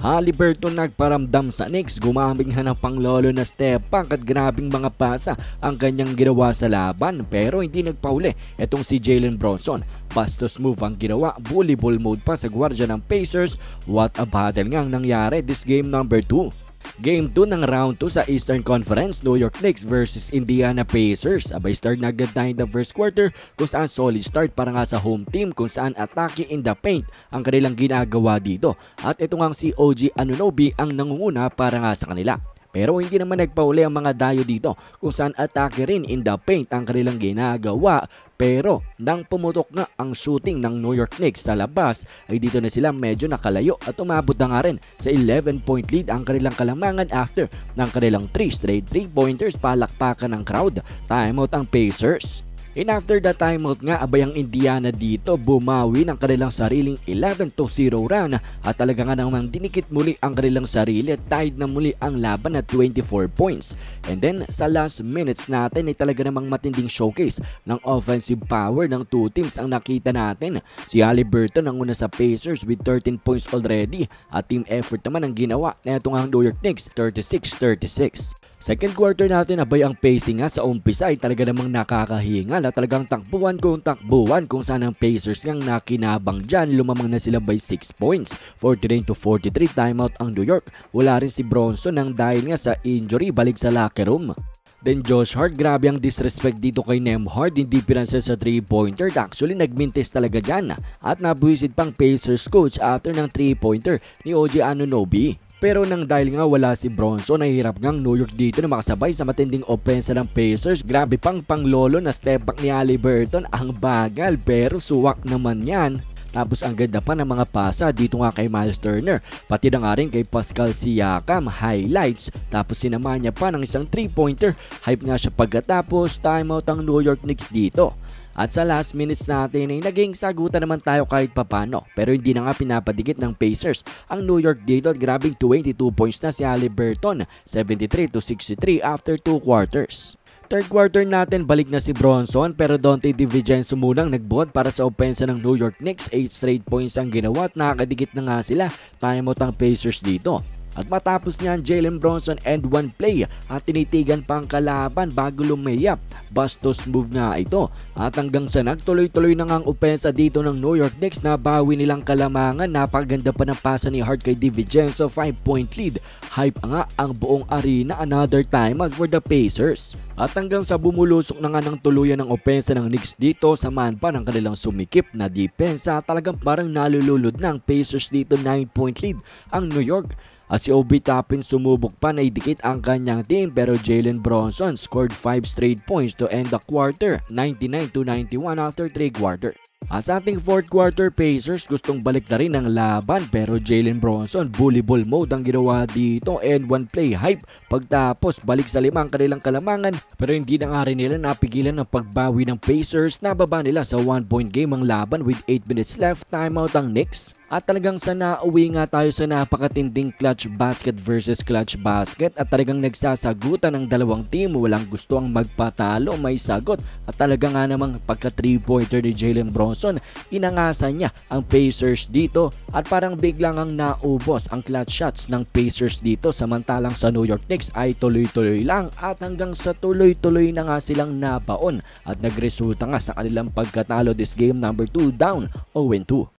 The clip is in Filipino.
Haliburton nagparamdam sa Knicks, gumamit nga ng panglolo na step back at grabing mga pasa ang kanyang ginawa sa laban pero hindi nagpauli etong si Jalen Brunson. Bastos move ang ginawa, bully ball mode pa sa gwardiya ng Pacers. What a battle nga ang nangyari this game number 2. Game 2 ng round 2 sa Eastern Conference, New York Knicks versus Indiana Pacers. Abay, start na agad tayo in the first quarter kung saan solid start para nga sa home team kung saan atake in the paint ang kanilang ginagawa dito. At ito nga si OG Anunoby ang nangunguna para nga sa kanila. Pero hindi naman nagpauli ang mga dayo dito kung saan atake rin in the paint ang kanilang ginagawa. Pero nang pumutok nga ang shooting ng New York Knicks sa labas ay dito na sila medyo nakalayo at umabot na nga rin sa 11-point lead ang kanilang kalamangan after ng kanilang 3 straight 3-pointers, palakpakan ng crowd. Timeout ang Pacers. And after the timeout nga, abay ang Indiana dito bumawi ng kanilang sariling 11-0 run at talaga nga namang dinikit muli ang kanilang sarili at tied na muli ang laban at 24 points. And then sa last minutes natin ay talaga namang matinding showcase ng offensive power ng two teams ang nakita natin. Si Haliburton ang una sa Pacers with 13 points already at team effort naman ang ginawa na itong ang New York Knicks 36-36. Second quarter natin, abay ang pacing nga sa umpisa ay talaga namang nakakahingal at talagang takbuhan kung saan ang Pacers ngang nakinabang dyan. Lumamang na sila by 6 points, 49-43. Timeout ang New York. Wala rin si Bronson nang dahil nga sa injury, balik sa locker room. Then Josh Hart, grabe ang disrespect dito kay Nembhard, hindi pinansin sa 3-pointer. Actually nagmintis talaga dyan at nabuhisid pang Pacers coach after ng 3-pointer ni OG Anunoby. Pero nang dahil nga wala si Bronson, nahihirap ngang New York dito na makasabay sa matinding opensa ng Pacers. Grabe pang panglolo na step back ni Haliburton, ang bagal pero suwak naman yan. Tapos ang ganda pa ng mga pasa dito nga kay Miles Turner, pati na nga rin kay Pascal Siakam, highlights. Tapos sinama niya pa ng isang 3-pointer, hype nga siya pagkatapos. Timeout ang New York Knicks dito. At sa last minutes natin ay naging sagutan naman tayo kahit papano. Pero hindi na nga pinapadikit ng Pacers ang New York dito at grabing 22 points na si Haliburton, 73-63 after 2 quarters. Third quarter natin, balik na si Bronson pero Donte DiVincenzo munang nagbuhat para sa opensa ng New York Knicks. 8 straight points ang ginawa at nakakadikit na nga sila. Timeout ang Pacers dito. At matapos niyan, Jalen Brunson and one play at tinitigan pa ang kalaban bago lumayap. Bastos move nga ito. At hanggang sa nagtuloy-tuloy na nga ang opensa dito ng New York Knicks, nabawi nilang kalamangan. Napakaganda pa ng pasa ni Hart kay DiVincenzo, 5-point lead. Hype nga ang buong arena. Another timeout for the Pacers. At hanggang sa bumulusok na nga ng tuluyan ng opensa ng Knicks dito, samahan pa ng kanilang sumikip na depensa. Talagang parang nalululod na ang Pacers dito, 9-point lead ang New York. At si Obi Toppin sumubok pa na idikit ang kanyang team pero Jalen Brunson scored 5 straight points to end the quarter, 99-91 after 3 quarters. Sa ating fourth quarter, Pacers gustong balik na rin ang laban pero Jalen Brunson bully ball mode ang ginawa dito and one play hype. Pagtapos balik sa 5 ang kanilang kalamangan pero hindi na nga rin nila napigilan ang pagbawi ng Pacers. Nababa nila sa 1-point game ang laban with 8 minutes left. Timeout ang Knicks. At talagang sa nauwi nga tayo sa napakatinding clutch basket versus clutch basket at talagang nagsasagutan ng dalawang team. Walang gusto ang magpatalo, may sagot. At talaga nga namang pagka 3-pointer ni Jalen Brunson, inangasan niya ang Pacers dito at parang biglang ang naubos ang clutch shots ng Pacers dito. Samantalang sa New York Knicks ay tuloy-tuloy lang at hanggang sa tuloy-tuloy na nga silang nabaon at nagresulta nga sa kanilang pagkatalo this game number 2 down 0-2.